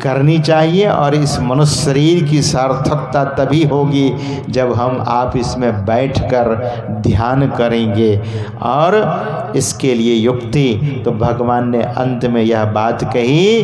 करनी चाहिए। और इस मनुष्य शरीर की सार्थकता तभी होगी जब हम आप इसमें बैठकर ध्यान करेंगे। और इसके लिए युक्ति, तो भगवान ने अंत में यह बात कही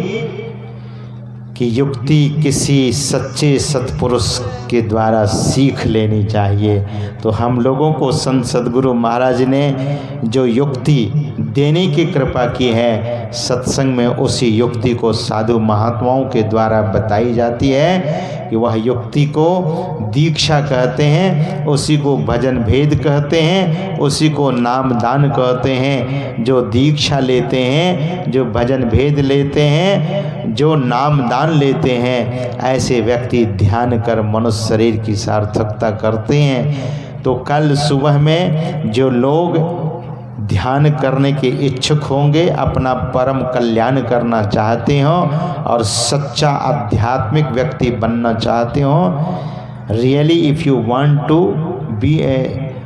कि युक्ति किसी सच्चे सत्पुरुष के द्वारा सीख लेनी चाहिए। तो हम लोगों को संत सद्गुरु महाराज ने जो युक्ति देने की कृपा की है, सत्संग में उसी युक्ति को साधु महात्माओं के द्वारा बताई जाती है कि वह युक्ति को दीक्षा कहते हैं, उसी को भजन भेद कहते हैं, उसी को नाम दान कहते हैं। जो दीक्षा लेते हैं, जो भजन भेद लेते हैं, जो नाम दान लेते हैं, ऐसे व्यक्ति ध्यान कर मनुष्य शरीर की सार्थकता करते हैं। तो कल सुबह में जो लोग ध्यान करने के इच्छुक होंगे, अपना परम कल्याण करना चाहते हो और सच्चा आध्यात्मिक व्यक्ति बनना चाहते हो, really if you want to be a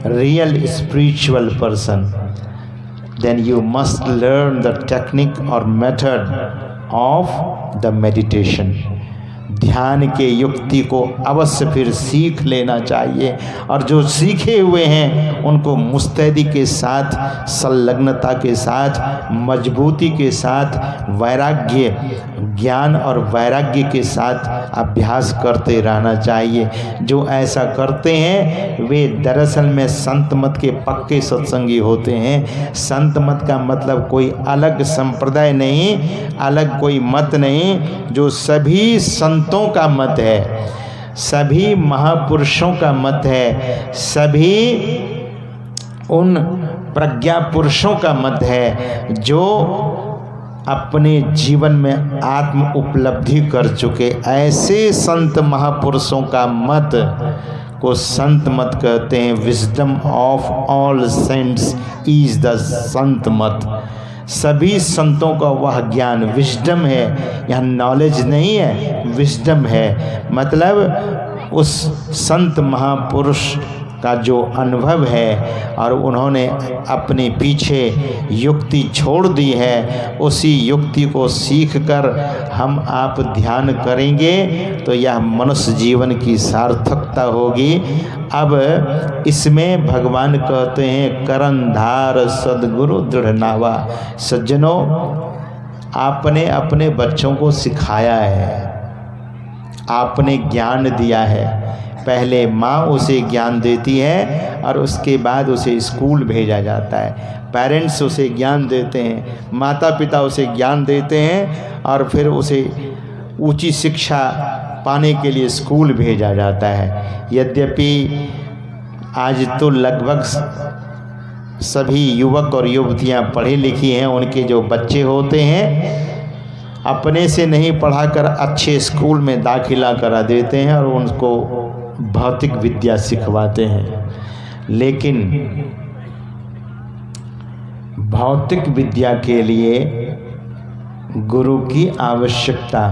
real spiritual person, then you must learn the technique और मेथड ऑफ द मेडिटेशन। ध्यान के युक्ति को अवश्य फिर सीख लेना चाहिए, और जो सीखे हुए हैं उनको मुस्तैदी के साथ, संलग्नता के साथ, मजबूती के साथ, वैराग्य, ज्ञान और वैराग्य के साथ अभ्यास करते रहना चाहिए। जो ऐसा करते हैं वे दरअसल में संत मत के पक्के सत्संगी होते हैं। संत मत का मतलब कोई अलग संप्रदाय नहीं, अलग कोई मत नहीं, जो सभी संतों का मत है, सभी महापुरुषों का मत है, सभी उन प्रज्ञा पुरुषों का मत है जो अपने जीवन में आत्म उपलब्धि कर चुके। ऐसे संत महापुरुषों का मत को संत मत कहते हैं। Wisdom of all saints is the Sant Mat. सभी संतों का वह ज्ञान विजडम है, यहाँ नॉलेज नहीं है, विजडम है। मतलब उस संत महापुरुष का जो अनुभव है और उन्होंने अपने पीछे युक्ति छोड़ दी है, उसी युक्ति को सीखकर हम आप ध्यान करेंगे तो यह मनुष्य जीवन की सार्थकता होगी। अब इसमें भगवान कहते हैं करंधार सद्गुरु दृढ़ नावा। सज्जनों, आपने अपने बच्चों को सिखाया है, आपने ज्ञान दिया है। पहले माँ उसे ज्ञान देती है और उसके बाद उसे स्कूल भेजा जाता है। पेरेंट्स उसे ज्ञान देते हैं, माता पिता उसे ज्ञान देते हैं और फिर उसे ऊंची शिक्षा पाने के लिए स्कूल भेजा जाता है। यद्यपि आज तो लगभग सभी युवक और युवतियाँ पढ़ी लिखी हैं, उनके जो बच्चे होते हैं अपने से नहीं पढ़ाकर अच्छे स्कूल में दाखिला करा देते हैं और उनको भौतिक विद्या सिखवाते हैं। लेकिन भौतिक विद्या के लिए गुरु की आवश्यकता,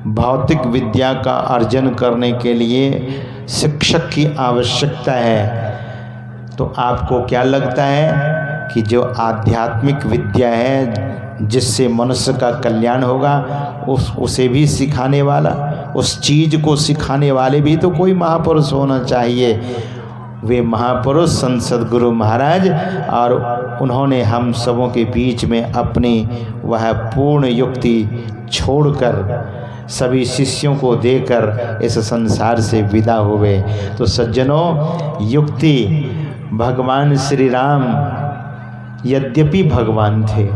भौतिक विद्या का अर्जन करने के लिए शिक्षक की आवश्यकता है। तो आपको क्या लगता है कि जो आध्यात्मिक विद्या है जिससे मनुष्य का कल्याण होगा, उसे भी सिखाने वाला, उस चीज़ को सिखाने वाले भी तो कोई महापुरुष होना चाहिए। वे महापुरुष संत सद्गुरु महाराज, और उन्होंने हम सबों के बीच में अपनी वह पूर्ण युक्ति छोड़कर सभी शिष्यों को देकर इस संसार से विदा हुए। तो सज्जनों, युक्ति भगवान श्री राम यद्यपि भगवान थे,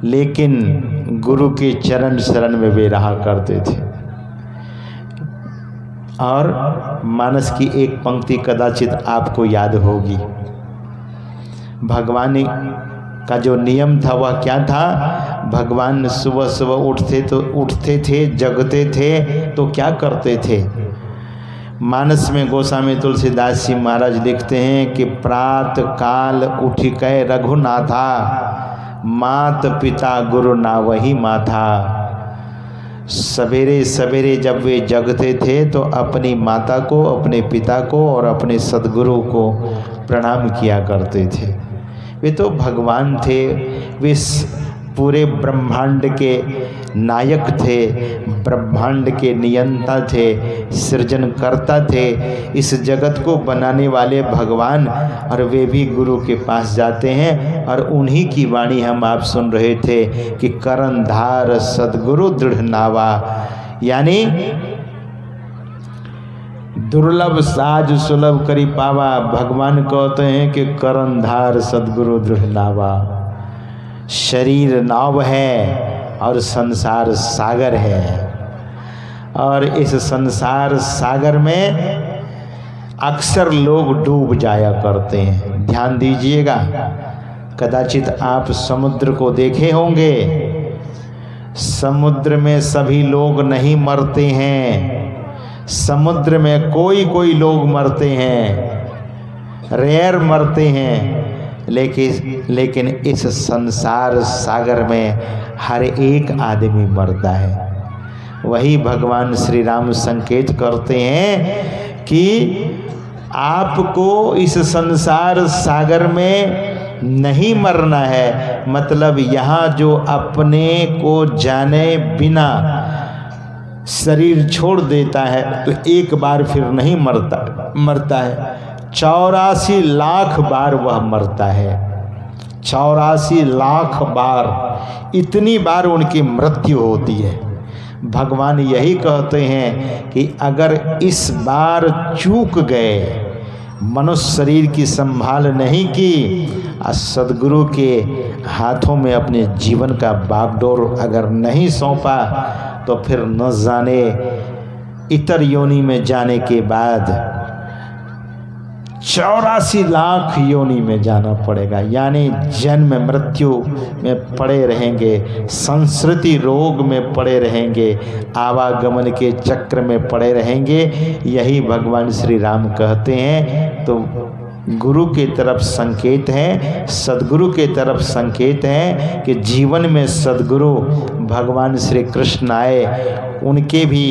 लेकिन गुरु के चरण शरण में वे रहा करते थे। और मानस की एक पंक्ति कदाचित आपको याद होगी। भगवान का जो नियम था वह क्या था? भगवान सुबह सुबह उठते थे, जगते थे तो क्या करते थे? मानस में गोस्वामी तुलसीदास जी महाराज लिखते हैं कि प्रात काल उठ कै रघुनाथा, मात पिता गुरु ना वही माथा। सवेरे सवेरे जब वे जगते थे तो अपनी माता को, अपने पिता को और अपने सद्गुरु को प्रणाम किया करते थे। वे तो भगवान थे, वे पूरे ब्रह्मांड के नायक थे, ब्रह्मांड के नियंता थे, सृजनकर्ता थे, इस जगत को बनाने वाले भगवान। और वे भी गुरु के पास जाते हैं और उन्हीं की वाणी हम आप सुन रहे थे कि करनधार सद्गुरु दृढ़ नावा, यानी दुर्लभ साज सुलभ करी पावा। भगवान कहते हैं कि करनधार सद्गुरु दृढ़ नावा। शरीर नाव है और संसार सागर है, और इस संसार सागर में अक्सर लोग डूब जाया करते हैं। ध्यान दीजिएगा, कदाचित आप समुद्र को देखे होंगे। समुद्र में सभी लोग नहीं मरते हैं, समुद्र में कोई लोग मरते हैं, रेयर मरते हैं। लेकिन इस संसार सागर में हर एक आदमी मरता है। वही भगवान श्री राम संकेत करते हैं कि आपको इस संसार सागर में नहीं मरना है। मतलब यहाँ जो अपने को जाने बिना शरीर छोड़ देता है तो एक बार फिर नहीं मरता है, 84 लाख बार वह मरता है। 84 लाख बार, इतनी बार उनकी मृत्यु होती है। भगवान यही कहते हैं कि अगर इस बार चूक गए, मनुष्य शरीर की संभाल नहीं की, सद्गुरु के हाथों में अपने जीवन का बागडोर अगर नहीं सौंपा, तो फिर न जाने इतर योनि में जाने के बाद 84 लाख योनि में जाना पड़ेगा। यानी जन्म मृत्यु में पड़े रहेंगे, संस्कृति रोग में पड़े रहेंगे, आवागमन के चक्र में पड़े रहेंगे। यही भगवान श्री राम कहते हैं। तो गुरु के तरफ संकेत है, सद्गुरु के तरफ संकेत है कि जीवन में सद्गुरु भगवान श्री कृष्ण आए, उनके भी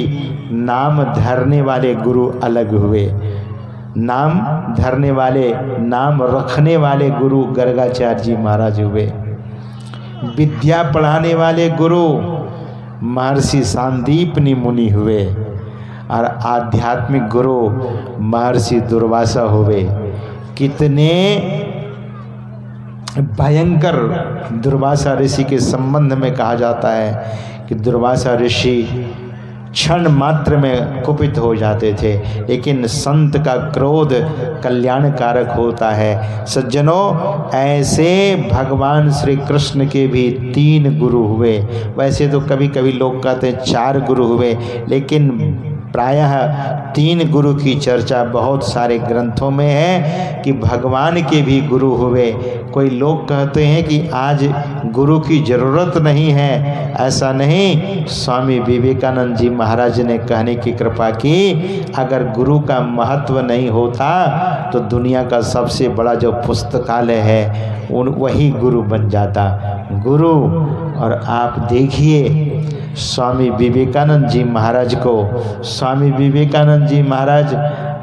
नाम धरने वाले गुरु अलग हुए। नाम धरने वाले, नाम रखने वाले गुरु गर्गाचार्य जी महाराज हुए। विद्या पढ़ाने वाले गुरु महर्षि सांदीपनि मुनि हुए, और आध्यात्मिक गुरु महर्षि दुर्वासा हुए। कितने भयंकर! दुर्वासा ऋषि के संबंध में कहा जाता है कि दुर्वासा ऋषि क्षण मात्र में कुपित हो जाते थे, लेकिन संत का क्रोध कल्याणकारक होता है। सज्जनों, ऐसे भगवान श्री कृष्ण के भी 3 गुरु हुए। वैसे तो कभी कभी लोग कहते हैं 4 गुरु हुए, लेकिन प्रायः 3 गुरु की चर्चा बहुत सारे ग्रंथों में है कि भगवान के भी गुरु हुए। कोई लोग कहते हैं कि आज गुरु की ज़रूरत नहीं है, ऐसा नहीं। स्वामी विवेकानंद जी महाराज ने कहने की कृपा की, अगर गुरु का महत्व नहीं होता तो दुनिया का सबसे बड़ा जो पुस्तकालय है वही गुरु बन जाता। गुरु, और आप देखिए स्वामी विवेकानंद जी महाराज को, स्वामी विवेकानंद जी महाराज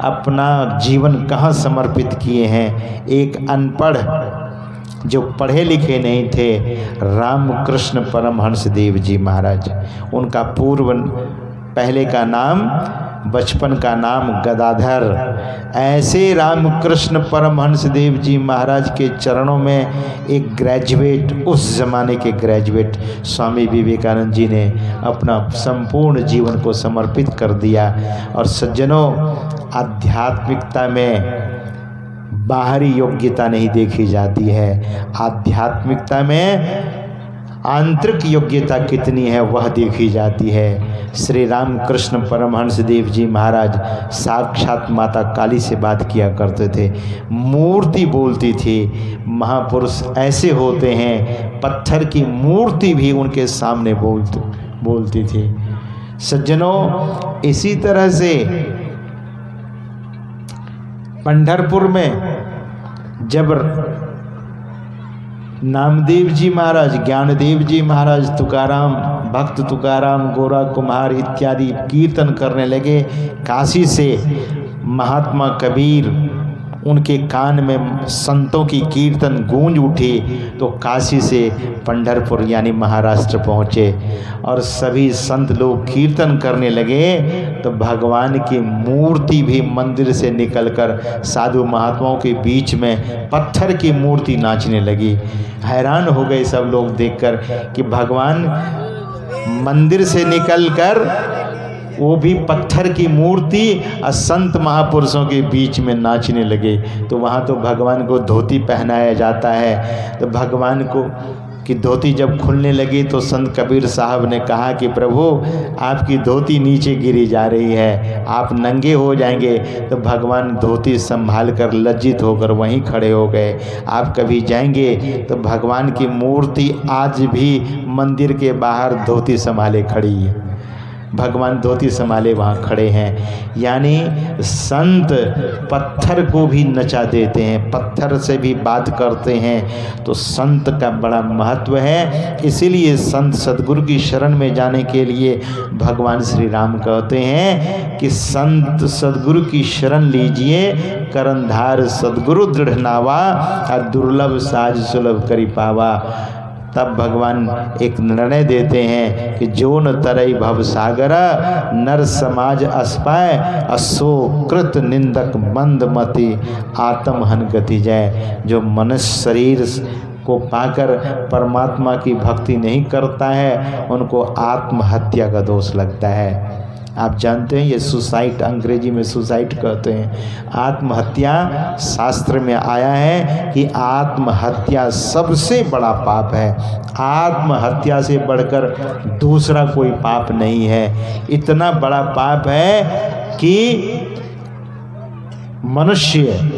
अपना जीवन कहाँ समर्पित किए हैं। एक अनपढ़ जो पढ़े लिखे नहीं थे, रामकृष्ण परमहंस देव जी महाराज, उनका पहले का नाम, बचपन का नाम गदाधर। ऐसे रामकृष्ण परमहंस देव जी महाराज के चरणों में एक ग्रेजुएट, उस ज़माने के ग्रेजुएट स्वामी विवेकानंद जी ने अपना संपूर्ण जीवन को समर्पित कर दिया। और सज्जनों, आध्यात्मिकता में बाहरी योग्यता नहीं देखी जाती है, आध्यात्मिकता में आंतरिक योग्यता कितनी है वह देखी जाती है। श्री रामकृष्ण परमहंस देव जी महाराज साक्षात माता काली से बात किया करते थे, मूर्ति बोलती थी। महापुरुष ऐसे होते हैं, पत्थर की मूर्ति भी उनके सामने बोलती थी। सज्जनों, इसी तरह से पंढरपुर में जब नामदेव जी महाराज, ज्ञानदेव जी महाराज, तुकाराम, भक्त तुकाराम, गोरा कुम्हार इत्यादि कीर्तन करने लगे, काशी से महात्मा कबीर, उनके कान में संतों की कीर्तन गूंज उठी, तो काशी से पंढरपुर यानी महाराष्ट्र पहुँचे और सभी संत लोग कीर्तन करने लगे। तो भगवान की मूर्ति भी मंदिर से निकलकर साधु महात्माओं के बीच में पत्थर की मूर्ति नाचने लगी। हैरान हो गए सब लोग देखकर कि भगवान मंदिर से निकलकर, वो भी पत्थर की मूर्ति, और संत महापुरुषों के बीच में नाचने लगे। तो वहाँ तो भगवान को धोती पहनाया जाता है। तो भगवान को की धोती जब खुलने लगी तो संत कबीर साहब ने कहा कि प्रभु, आपकी धोती नीचे गिरी जा रही है, आप नंगे हो जाएंगे। तो भगवान धोती संभाल कर लज्जित होकर वहीं खड़े हो गए। आप कभी जाएंगे तो भगवान की मूर्ति आज भी मंदिर के बाहर धोती संभाले खड़ी है, भगवान धोती संभाले वहाँ खड़े हैं। यानी संत पत्थर को भी नचा देते हैं, पत्थर से भी बात करते हैं। तो संत का बड़ा महत्व है। इसीलिए संत सद्गुरु की शरण में जाने के लिए भगवान श्री राम कहते हैं कि संत सद्गुरु की शरण लीजिए, करंधार सद्गुरु दृढ़ नावा, दुर्लभ साज सुलभ करी पावा। तब भगवान एक निर्णय देते हैं कि जो न तरई भव सागर, नर समाज अस्पाय, असो कृत निंदक मंद मति, आत्महन गति जय। जो मनुष्य शरीर को पाकर परमात्मा की भक्ति नहीं करता है, उनको आत्महत्या का दोष लगता है। आप जानते हैं ये सुसाइड, अंग्रेजी में सुसाइड कहते हैं। आत्महत्या शास्त्र में आया है कि आत्महत्या सबसे बड़ा पाप है। आत्महत्या से बढ़कर दूसरा कोई पाप नहीं है। इतना बड़ा पाप है कि मनुष्य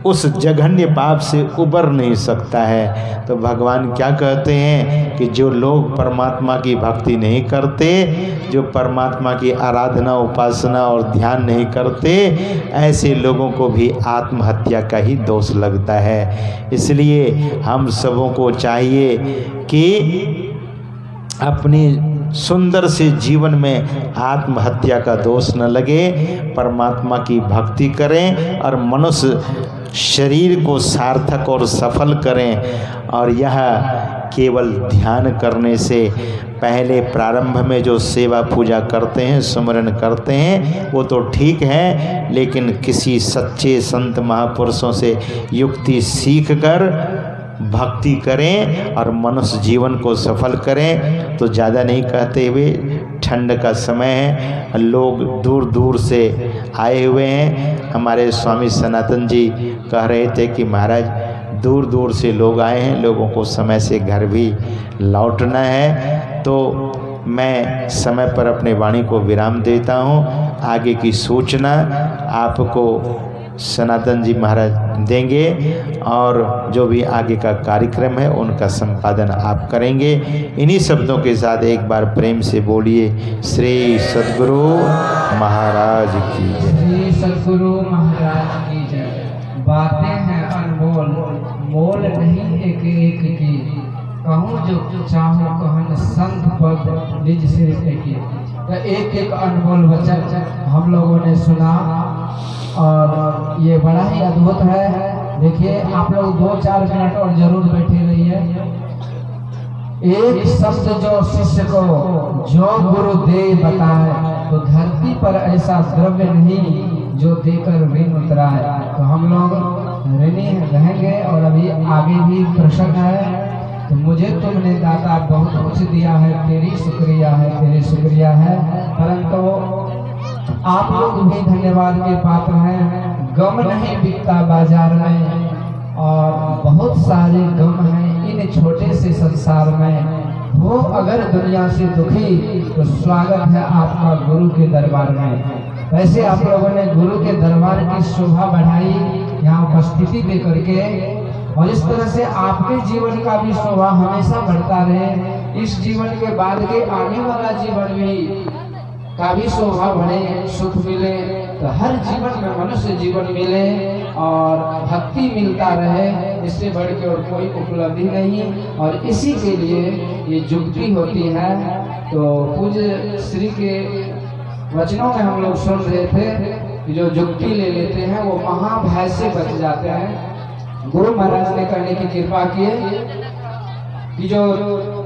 उस जघन्य पाप से उबर नहीं सकता है। तो भगवान क्या कहते हैं कि जो लोग परमात्मा की भक्ति नहीं करते, जो परमात्मा की आराधना, उपासना और ध्यान नहीं करते, ऐसे लोगों को भी आत्महत्या का ही दोष लगता है। इसलिए हम सबों को चाहिए कि अपनी सुंदर से जीवन में आत्महत्या का दोष न लगे, परमात्मा की भक्ति करें और मनुष्य शरीर को सार्थक और सफल करें। और यह केवल ध्यान करने से पहले प्रारंभ में जो सेवा पूजा करते हैं, सुमरन करते हैं, वो तो ठीक है, लेकिन किसी सच्चे संत महापुरुषों से युक्ति सीख कर भक्ति करें और मनुष्य जीवन को सफल करें। तो ज़्यादा नहीं कहते हुए, ठंड का समय है, लोग दूर दूर से आए हुए हैं। हमारे स्वामी सनातन जी कह रहे थे कि महाराज दूर दूर से लोग आए हैं, लोगों को समय से घर भी लौटना है। तो मैं समय पर अपने वाणी को विराम देता हूँ। आगे की सूचना आपको सनातन जी महाराज देंगे और जो भी आगे का कार्यक्रम है उनका संपादन आप करेंगे। इन्हीं शब्दों के साथ एक बार प्रेम से बोलिए श्री सद्गुरु महाराज की जय। श्री सद्गुरु महाराज की जय। बातें हैं अनमोल, मोल नहीं एक एक की, कहूँ जो चाहो कहन संत पद निज सिर की। तो एक एक अनमोल वचन हम लोगों ने सुना और ये बड़ा ही अद्भुत है। देखिए आप लोग 2-4 मिनट और जरूर बैठे रहिए। एक शब्द जो शिष्य को जो गुरु दे बताए, तो धरती पर ऐसा द्रव्य नहीं जो देकर ऋण उतराए। तो हम लोग ऋणी रहेंगे और अभी आगे भी प्रश्न है। तो मुझे तुमने दाता बहुत कुछ दिया है, तेरी शुक्रिया है, तेरी शुक्रिया है, परंतु आप लोग भी धन्यवाद के पात्र हैं। गम नहीं बिकता बाजार में और बहुत सारे गम हैं इन छोटे से संसार में। हो अगर दुनिया से दुखी तो स्वागत है आपका गुरु के दरबार में। वैसे आप लोगों ने गुरु के दरबार की शोभा बढ़ाई यहाँ उपस्थिति दे करके, और इस तरह से आपके जीवन का भी शोभा हमेशा बढ़ता रहे। इस जीवन के बाद के आने वाला जीवन भी का भी शोभा बढ़े, सुख मिले, तो हर जीवन में मनुष्य जीवन मिले और भक्ति मिलता रहे। इससे बढ़ के और कोई उपलब्धि नहीं। और इसी के लिए ये जुक्ति होती है। तो पूज्य श्री के वचनों में हम लोग सुन रहे थे कि जो जुक्ति ले लेते हैं वो महाभय से बच जाते हैं। गुरु महाराज ने करने की कृपा की कि जो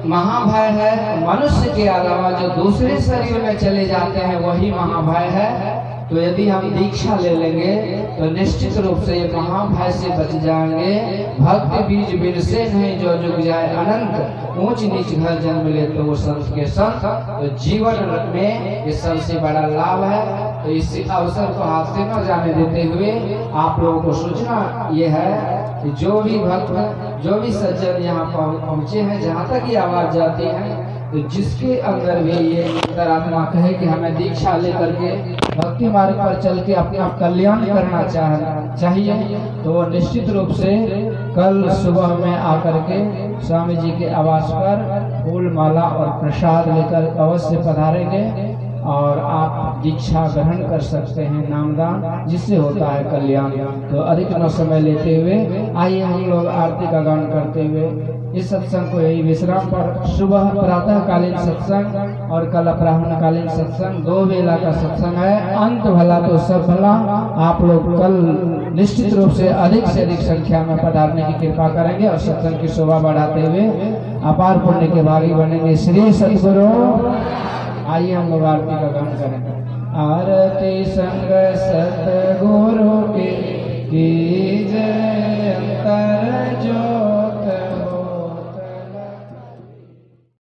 महाभय है मनुष्य के अलावा जो दूसरे शरीर में चले जाते हैं वही महाभय है। तो यदि हम दीक्षा ले लेंगे तो निश्चित रूप से ये महाभय से बच जाएंगे। भक्त बीज बिन से नहीं जो जुग जाए अनंत, ऊंच नीच घर जन्म ले तो वो संत के संत। तो जीवन में ये सबसे बड़ा लाभ है। तो इस अवसर को हाथ से न जाने देते हुए आप लोगों को सूचना ये है कि जो भी भक्त जो भी सज्जन यहाँ पहुँचे हैं, जहाँ तक ये आवाज जाती है, तो जिसके अंदर भी ये अंतरात्मा कहे कि हमें दीक्षा लेकर के भक्ति मार्ग पर चल के अपना कल्याण करना चाहिए, तो वो निश्चित रूप से कल सुबह में आकर के स्वामी जी के आवास पर फूल माला और प्रसाद लेकर अवश्य पधारेंगे और आप दीक्षा ग्रहण कर सकते हैं, नामदान, जिससे होता है कल्याण। तो अधिक न समय लेते हुए आइए हम लोग आरती का गान करते हुए इस सत्संग को यही विश्राम पर। सुबह प्रातः कालीन सत्संग और कल अपराह्न कालीन सत्संग, 2 बेला का सत्संग है। अंत भला तो सब भला। आप लोग कल निश्चित रूप से अधिक संख्या में पधारने की कृपा करेंगे और सत्संग की शोभा बढ़ाते हुए अपार पुण्य के भागी बनेंगे। श्री सद्गुरु। आइए हम लोग आरती का गान करेंगे। आरती संग सतगुरु की जय अंतर जो